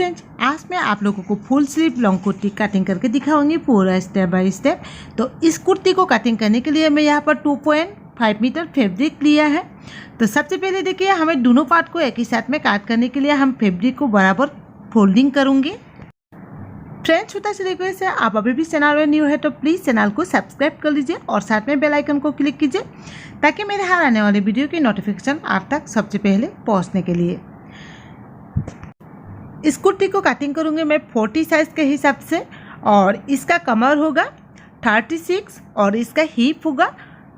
Friends, आज मैं आप लोगों को full sleeve long kurti cutting करके दिखाऊंगी पूरा स्टेप बाय स्टेप। तो इस कुर्ती को कटिंग करने के लिए मैं यहाँ पर 2.5 मीटर फैब्रिक लिया है। तो सबसे पहले देखिए, हमें दोनों पार्ट को एक ही साथ में काट करने के लिए हम फैब्रिक को बराबर फोल्डिंग करूँगी। फ्रेंड्स, छोटा सा रिक्वेस्ट है, आप अभी भी चैनल में न्यू है तो प्लीज़ चैनल को सब्सक्राइब कर लीजिए और साथ में बेल आइकन को क्लिक कीजिए ताकि मेरे हर आने वाले वीडियो की नोटिफिकेशन आप तक सबसे पहले पहुँचने के लिए। इस कुर्ती को कटिंग करूँगी मैं 40 साइज़ के हिसाब से, और इसका कमर होगा 36 और इसका हिप होगा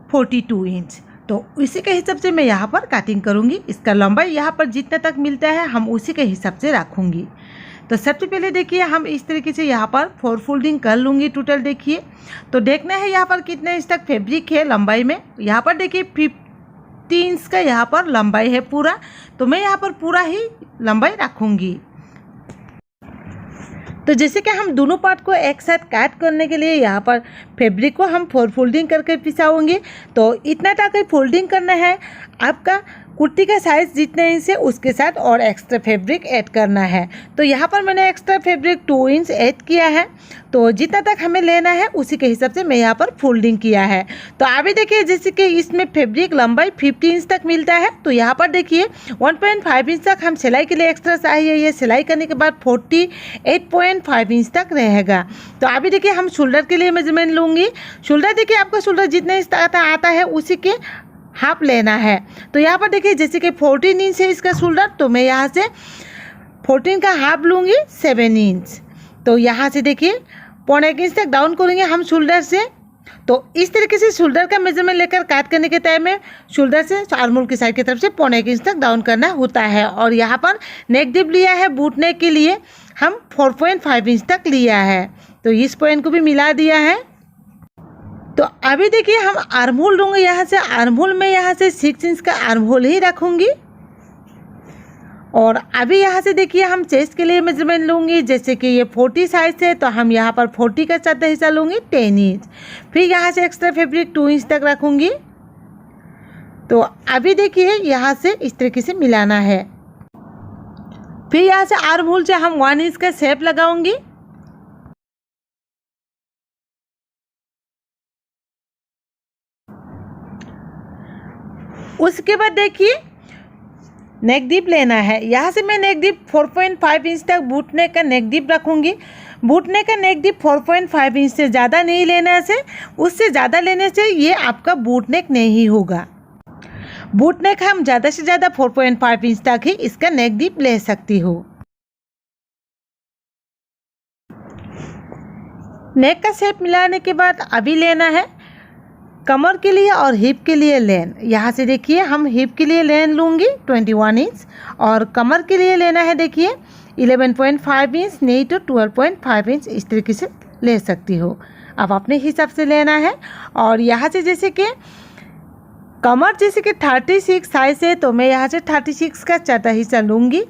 42 इंच। तो इसी के हिसाब से मैं यहाँ पर कटिंग करूँगी। इसका लंबाई यहाँ पर जितना तक मिलता है हम उसी के हिसाब से रखूँगी। तो सबसे पहले देखिए, हम इस तरीके से यहाँ पर 4 फोल्डिंग कर लूँगी टोटल। देखिए, तो देखना है यहाँ पर कितने इंच तक फैब्रिक है लंबाई में। यहाँ पर देखिए 50 इंच का यहाँ पर लंबाई है पूरा, तो मैं यहाँ पर पूरा ही लंबाई रखूँगी। तो जैसे कि हम दोनों पार्ट को एक साथ काट करने के लिए यहाँ पर फैब्रिक को हम 4 फोल्डिंग करके पिसाओगे। तो इतना तक ही फोल्डिंग करना है। आपका कुर्ती का साइज़ जितने इंच है उसके साथ और एक्स्ट्रा फैब्रिक ऐड करना है। तो यहाँ पर मैंने एक्स्ट्रा फैब्रिक 2 इंच ऐड किया है। तो जितना तक हमें लेना है उसी के हिसाब से मैं यहाँ पर फोल्डिंग किया है। तो अभी देखिए, जैसे कि इसमें फैब्रिक लंबाई 50 इंच तक मिलता है, तो यहाँ पर देखिए 1.5 इंच तक हम सिलाई के लिए एक्स्ट्रा चाहिए। ये सिलाई करने के बाद 48.5 इंच तक रहेगा। तो अभी देखिए, हम शोल्डर के लिए मेजरमेंट लूँगी। शोल्डर देखिए, आपका शोल्डर जितने इंच आता है उसी के हाफ लेना है। तो यहाँ पर देखिए, जैसे कि 14 इंच है इसका शोल्डर, तो मैं यहाँ से 14 का हाफ लूँगी 7 इंच। तो यहाँ से देखिए 0.1 इंच तक डाउन करेंगे हम शोल्डर से। तो इस तरीके से शोल्डर का मेजरमेंट लेकर काट करने के टाइम में शोल्डर से आर्महोल की साइड की तरफ से 0.1 इंच तक डाउन करना होता है। और यहाँ पर नेक डिप लिया है बूट नेक के लिए, हम 4.5 इंच तक लिया है। तो इस पॉइंट को भी मिला दिया है। तो अभी देखिए, हम आर्महोल लूँगे यहाँ से। आर्महोल में यहाँ से 6 इंच का आर्महोल ही रखूँगी। और अभी यहाँ से देखिए, हम चेस्ट के लिए मेजरमेंट लूँगी। जैसे कि ये 40 साइज है, तो हम यहाँ पर 40 का चौथा हिस्सा लूँगी 10 इंच। फिर यहाँ से एक्स्ट्रा फैब्रिक 2 इंच तक रखूँगी। तो अभी देखिए, यहाँ से इस तरीके से मिलाना है। फिर यहाँ से आर्महोल से हम 1 इंच का शेप लगाऊंगी। उसके बाद देखिए, नेक डीप लेना है। यहाँ से मैं नेक डीप 4.5 इंच तक बूट नेक का नेक डीप रखूँगी। बूट नेक का नेक डीप 4.5 इंच से ज़्यादा नहीं लेने से, उससे ज़्यादा लेने से ये आपका बूट नेक नहीं होगा। बूट नेक हम ज़्यादा से ज़्यादा 4.5 इंच तक ही इसका नेक डीप ले सकती हो। नेक का शेप मिलाने के बाद अभी लेना है कमर के लिए और हिप के लिए लेन। यहाँ से देखिए, हम हिप के लिए लेन लूँगी 21 इंच, और कमर के लिए लेना है देखिए 11.5 इंच, नहीं तो 12.5 इंच। इस तरीके से ले सकती हो, अब अपने हिसाब से लेना है। और यहाँ से जैसे कि कमर जैसे कि 36 साइज है, तो मैं यहाँ से 36 का चौथा हिस्सा लूँगी।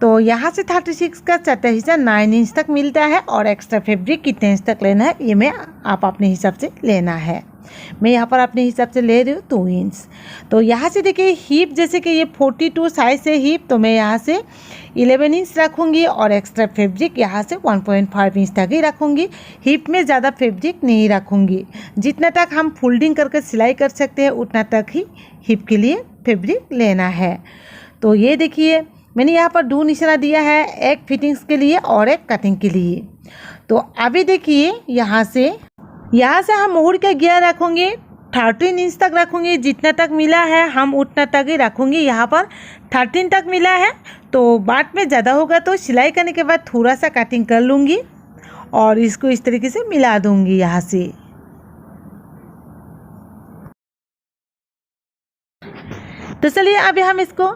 तो यहाँ से 36 का चौथा हिस्सा 9 इंच तक मिलता है। और एक्स्ट्रा फैब्रिक कितने इंच तक लेना है ये मैं आप अपने हिसाब से लेना है। मैं यहाँ पर अपने हिसाब से ले रही हूँ 2 इंच। तो यहाँ से देखिए, हिप जैसे कि ये 42 साइज है हिप, तो मैं यहाँ से 11 इंच रखूँगी। और एक्स्ट्रा फैब्रिक यहाँ से 1.5 इंच तक ही रखूँगी। हिप में ज़्यादा फैब्रिक नहीं रखूँगी। जितना तक हम फोल्डिंग करके सिलाई कर सकते हैं उतना तक ही हिप के लिए फैब्रिक लेना है। तो ये देखिए, मैंने यहाँ पर 2 निशाना दिया है, एक फिटिंग्स के लिए और एक कटिंग के लिए। तो अभी देखिए, यहाँ से हम मोड़ का गियर रखूँगी 13 इंच तक रखूँगी। जितना तक मिला है हम उतना तक ही रखूँगी। यहाँ पर 13 तक मिला है, तो बाद में ज़्यादा होगा तो सिलाई करने के बाद थोड़ा सा कटिंग कर लूँगी और इसको इस तरीके से मिला दूँगी यहाँ से। तो चलिए, अभी हम इसको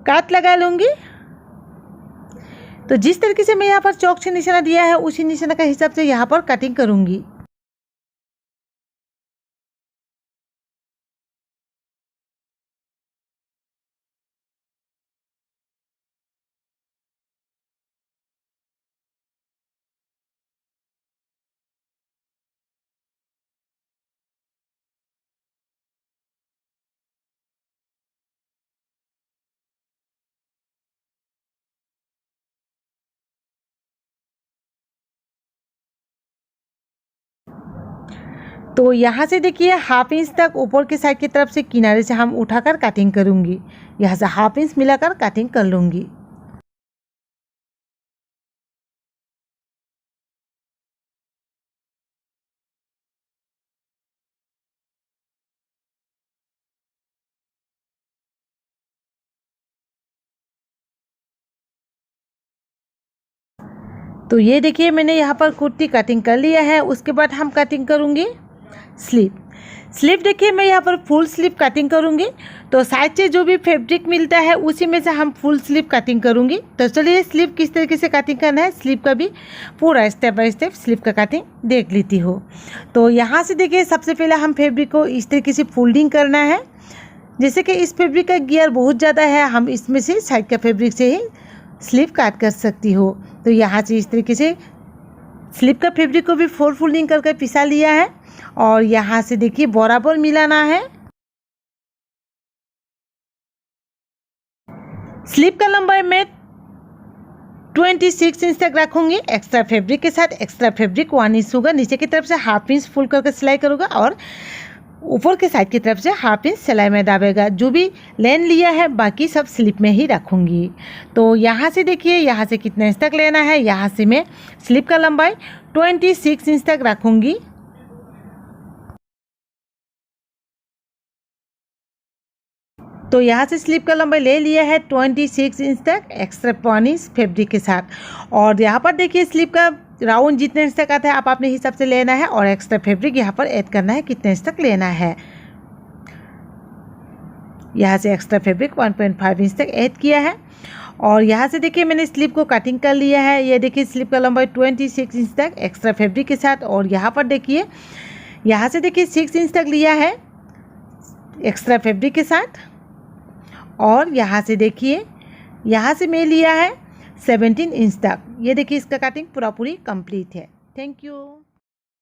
काट लगा लूँगी। तो जिस तरीके से मैं यहाँ पर चौक से निशाना दिया है उसी निशाना का हिसाब से यहाँ पर कटिंग करूँगी। तो यहाँ से देखिए हाफ इंच तक ऊपर के साइड की तरफ से किनारे से हम उठाकर कटिंग करूँगी। यहाँ से हाफ इंच मिलाकर कटिंग कर लूँगी। तो ये देखिए मैंने यहाँ पर कुर्ती कटिंग कर लिया है। उसके बाद हम कटिंग करूँगी स्लीव। स्लीव देखिए मैं यहाँ पर फुल स्लीव कटिंग करूँगी। तो साइड से जो भी फैब्रिक मिलता है उसी में से हम फुल स्लीव कटिंग करूँगी। तो चलिए स्लीव किस तरीके से कटिंग करना है स्लीव का भी पूरा स्टेप बाय स्टेप स्लीव का कटिंग देख लेती हो। तो यहाँ से देखिए सबसे पहले हम फैब्रिक को इस तरीके से फोल्डिंग करना है। जैसे कि इस फैब्रिक का गियर बहुत ज़्यादा है, हम इसमें से साइड का फैब्रिक से ही स्लीव काट कर सकती हो। तो यहाँ से इस तरीके से स्लीव का फैब्रिक को भी फोल्डिंग करके पिसा लिया है और यहाँ से देखिए बराबर मिलाना है। स्लीव का लंबाई मैं 26 इंच तक रखूँगी। एक्स्ट्रा फैब्रिक के साथ एक्स्ट्रा फैब्रिक 1 इंच होगा। नीचे की तरफ से हाफ इंच फुल करके सिलाई करूँगा और ऊपर के साइड की तरफ से हाफ इंच सिलाई में दाबेगा। जो भी लेन लिया है बाकी सब स्लिप में ही रखूँगी। तो यहाँ से देखिए यहाँ से कितना इंच तक लेना है। यहाँ से मैं स्लिप का लंबाई 26 इंच तक रखूँगी। तो यहाँ से स्लीव का लंबाई ले लिया है 26 इंच तक एक्स्ट्रा 1 इंच फैब्रिक के साथ। और यहाँ पर देखिए स्लीव का राउंड जितने इंच तक आता है आप अपने हिसाब से लेना है और एक्स्ट्रा फैब्रिक यहाँ पर ऐड करना है कितने इंच तक लेना है। यहाँ से एक्स्ट्रा फैब्रिक 1.5 इंच तक ऐड किया है और यहाँ से देखिए मैंने स्लीव को कटिंग कर लिया है। ये देखिए स्लीव का लंबाई 26 इंच तक एक्स्ट्रा फैब्रिक के साथ और यहाँ पर देखिए यहाँ से देखिए 6 इंच तक लिया है एक्स्ट्रा फैब्रिक के साथ और यहाँ से देखिए यहाँ से मैं लिया है 17 इंच तक। ये देखिए इसका कटिंग पूरा पूरी कंप्लीट है। Thank you.